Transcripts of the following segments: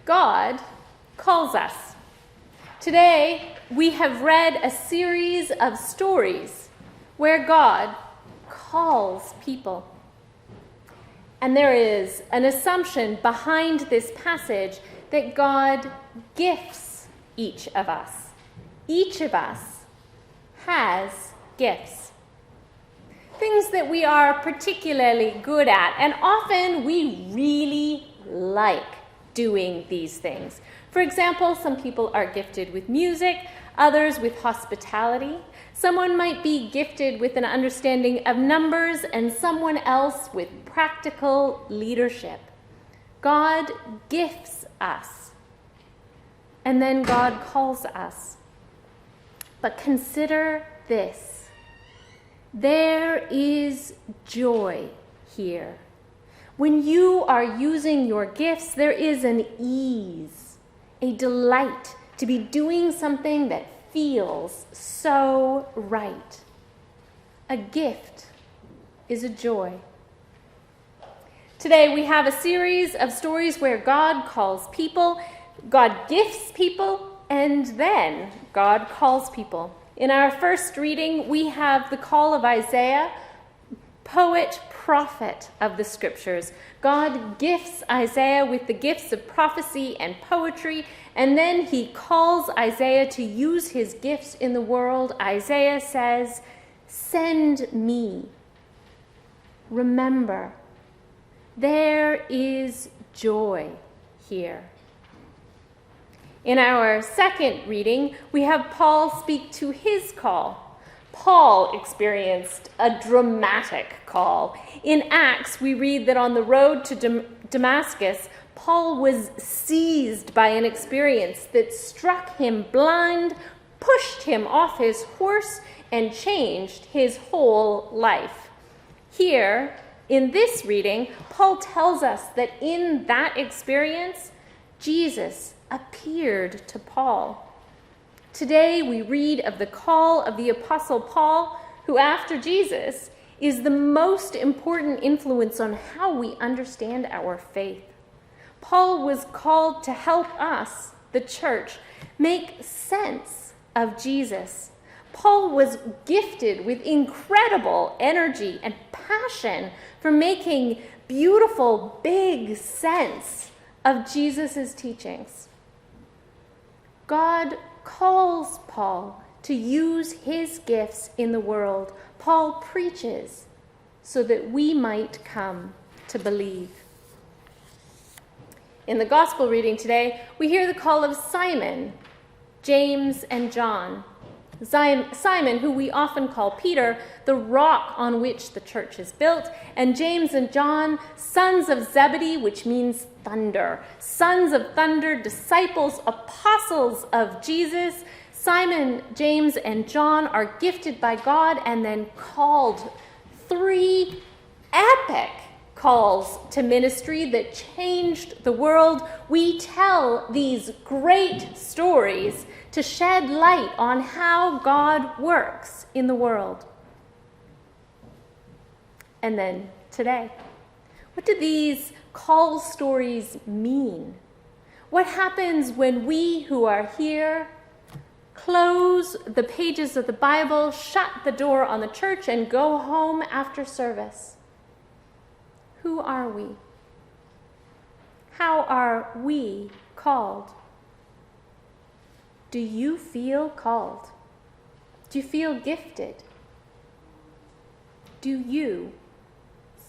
God calls us. Today, we have read a series of stories where God calls people. And there is an assumption behind this passage that God gifts each of us. Each of us has gifts. Things that we are particularly good at, and often we really like doing these things. For example, some people are gifted with music, others with hospitality. Someone might be gifted with an understanding of numbers, and someone else with practical leadership. God gifts us, and then God calls us. But consider this. There is joy here. When you are using your gifts, there is an ease, a delight to be doing something that feels so right. A gift is a joy. Today we have a series of stories where God calls people, God gifts people, and then God calls people. In our first reading, we have the call of Isaiah, poet, prophet of the scriptures. God gifts Isaiah with the gifts of prophecy and poetry, and then he calls Isaiah to use his gifts in the world. Isaiah says, "Send me. Remember, there is joy here." In our second reading, we have Paul speak to his call. Paul experienced a dramatic call. In Acts, we read that on the road to Damascus, Paul was seized by an experience that struck him blind, pushed him off his horse, and changed his whole life. Here, in this reading, Paul tells us that in that experience, Jesus appeared to Paul. Today we read of the call of the Apostle Paul, who after Jesus is the most important influence on how we understand our faith. Paul was called to help us, the church, make sense of Jesus. Paul was gifted with incredible energy and passion for making beautiful, big sense of Jesus' teachings. God calls Paul to use his gifts in the world. Paul preaches so that we might come to believe. In the gospel reading today, we hear the call of Simon, James, and John. Simon, who we often call Peter, the rock on which the church is built, and James and John, sons of Zebedee, which means thunder. Sons of thunder, disciples, apostles of Jesus. Simon, James, and John are gifted by God and then called. 3 epic calls to ministry that changed the world. We tell these great stories to shed light on how God works in the world. And then today, what do these call stories mean? What happens when we who are here close the pages of the Bible, shut the door on the church, and go home after service? Who are we? How are we called? Do you feel called? Do you feel gifted? Do you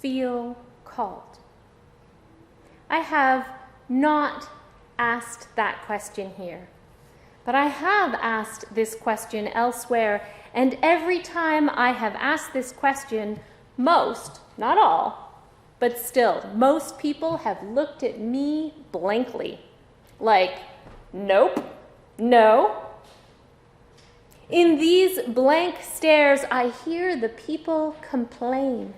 feel called? I have not asked that question here, but I have asked this question elsewhere, and every time I have asked this question, most, not all, but still, most people have looked at me blankly, like, nope, no. In these blank stares, I hear the people complain.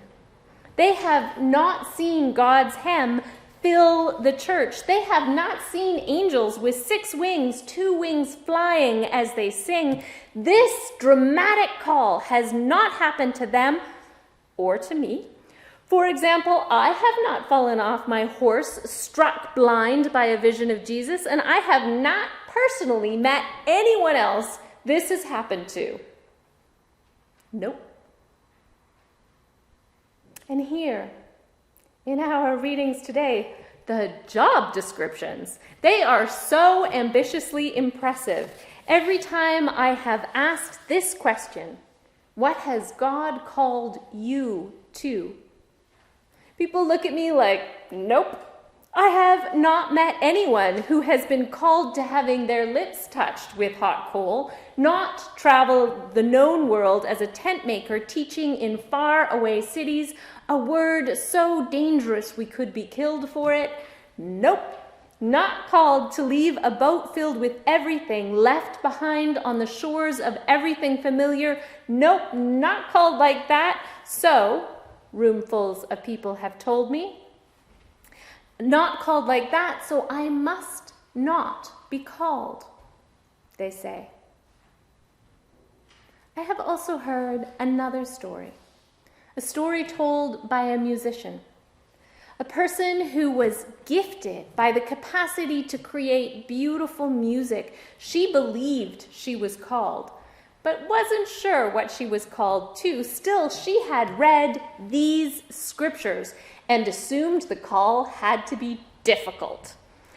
They have not seen God's hem fill the church. They have not seen angels with 6 wings, 2 wings flying as they sing. This dramatic call has not happened to them or to me For example, I have not fallen off my horse, struck blind by a vision of Jesus, and I have not personally met anyone else this has happened to. Nope. And here, in our readings today, the job descriptions, they are so ambitiously impressive. Every time I have asked this question, what has God called you to? People look at me like, nope. I have not met anyone who has been called to having their lips touched with hot coal, not travel the known world as a tent maker teaching in far-away cities, a word so dangerous we could be killed for it. Nope. Not called to leave a boat filled with everything left behind on the shores of everything familiar. Nope, not called like that. So, roomfuls of people have told me, not called like that, so I must not be called, they say. I have also heard another story, a story told by a musician, a person who was gifted by the capacity to create beautiful music. She believed she was called, but wasn't sure what she was called to. Still, she had read these scriptures and assumed the call had to be difficult.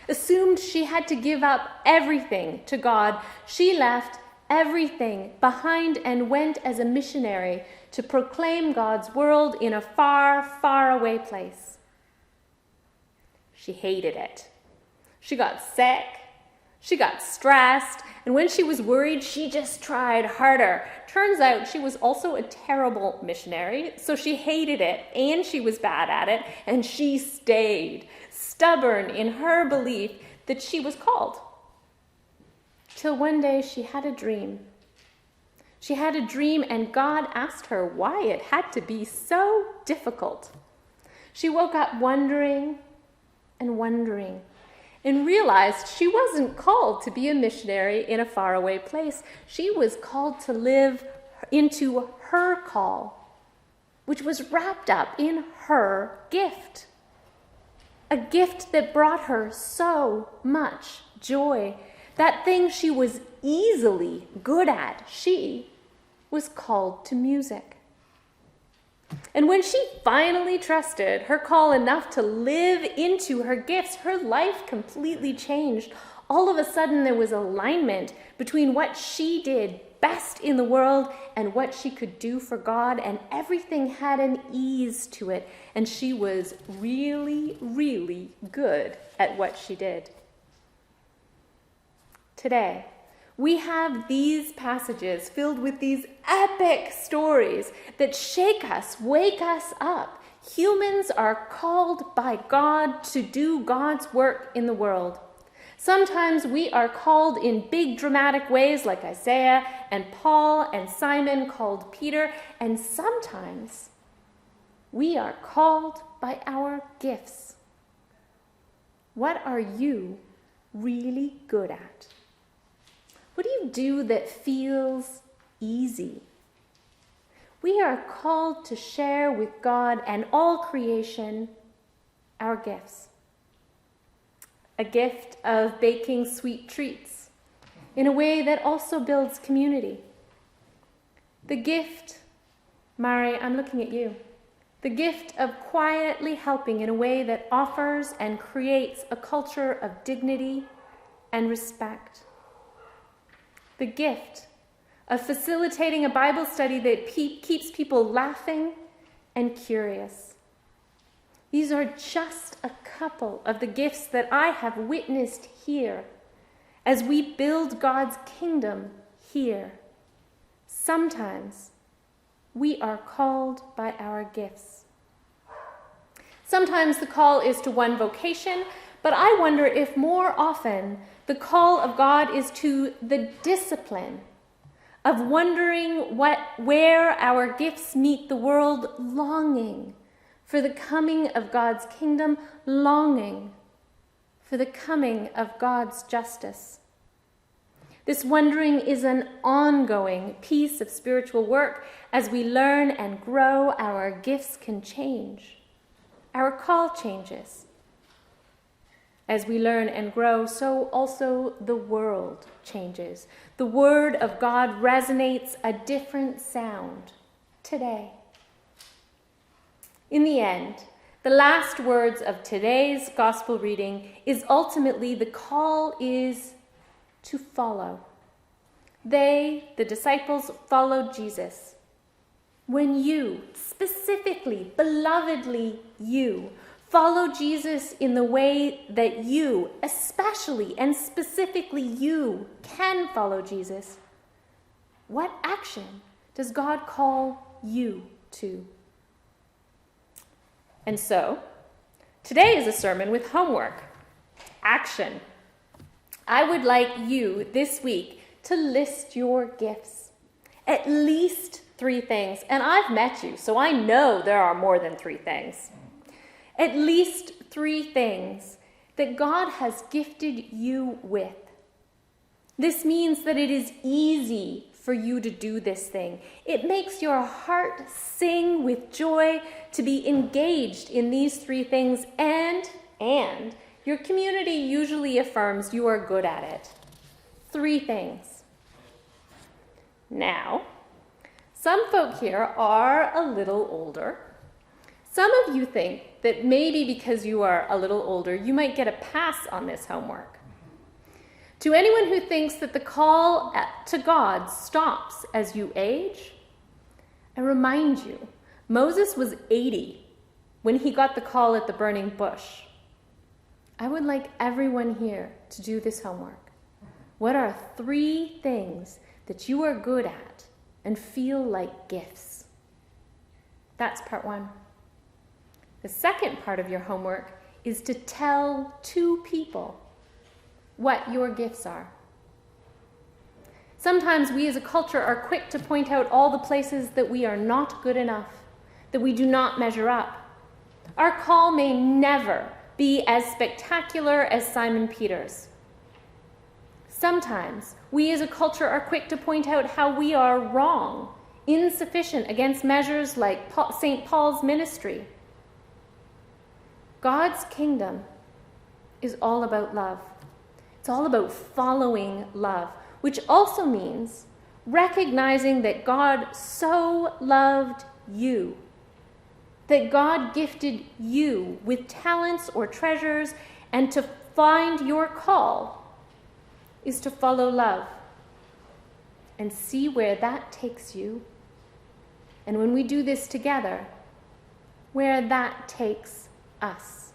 Assumed she had to give up everything to God. She left everything behind and went as a missionary to proclaim God's world in a far, far away place. She hated it. She got sick. She got stressed. And when she was worried, she just tried harder. Turns out she was also a terrible missionary, so she hated it and she was bad at it, and she stayed, stubborn in her belief that she was called. Till one day she had a dream. She had a dream and God asked her why it had to be so difficult. She woke up wondering and realized she wasn't called to be a missionary in a faraway place. She was called to live into her call, which was wrapped up in her gift. A gift that brought her so much joy. That thing she was easily good at. She was called to music. And when she finally trusted her call enough to live into her gifts, her life completely changed. All of a sudden, there was alignment between what she did best in the world and what she could do for God, and everything had an ease to it, and she was really, really good at what she did. Today, we have these passages filled with these epic stories that shake us, wake us up. Humans are called by God to do God's work in the world. Sometimes we are called in big dramatic ways like Isaiah and Paul and Simon called Peter, and sometimes we are called by our gifts. What are you really good at? What do you do that feels easy? We are called to share with God and all creation our gifts. A gift of baking sweet treats in a way that also builds community. The gift, Mari, I'm looking at you. The gift of quietly helping in a way that offers and creates a culture of dignity and respect. The gift of facilitating a Bible study that keeps people laughing and curious. These are just a couple of the gifts that I have witnessed here as we build God's kingdom here. Sometimes we are called by our gifts. Sometimes the call is to one vocation, but I wonder if more often the call of God is to the discipline of wondering where our gifts meet the world, longing for the coming of God's kingdom, longing for the coming of God's justice. This wondering is an ongoing piece of spiritual work. As we learn and grow, our gifts can change. our call changes. As we learn and grow, so also the world changes. The Word of God resonates a different sound today. In the end, the last words of today's gospel reading is ultimately the call is to follow. They, the disciples, followed Jesus. When you, specifically, belovedly you, follow Jesus in the way that you, especially and specifically you, can follow Jesus, what action does God call you to? And so, today is a sermon with homework. Action. I would like you this week to list your gifts. At least 3 things. And I've met you, so I know there are more than 3 things. At least 3 things that God has gifted you with. This means that it is easy for you to do this thing. It makes your heart sing with joy to be engaged in these 3 things, and your community usually affirms you are good at it. 3 things. Now, some folk here are a little older. Some of you think that maybe because you are a little older, you might get a pass on this homework. To anyone who thinks that the call to God stops as you age, I remind you, Moses was 80 when he got the call at the burning bush. I would like everyone here to do this homework. What are 3 things that you are good at and feel like gifts? That's part 1. The second part of your homework is to tell 2 people what your gifts are. Sometimes we as a culture are quick to point out all the places that we are not good enough, that we do not measure up. Our call may never be as spectacular as Simon Peter's. Sometimes we as a culture are quick to point out how we are wrong, insufficient against measures like St. Paul's ministry. God's kingdom is all about love. It's all about following love, which also means recognizing that God so loved you, that God gifted you with talents or treasures, and to find your call is to follow love and see where that takes you. And when we do this together, where that takes us.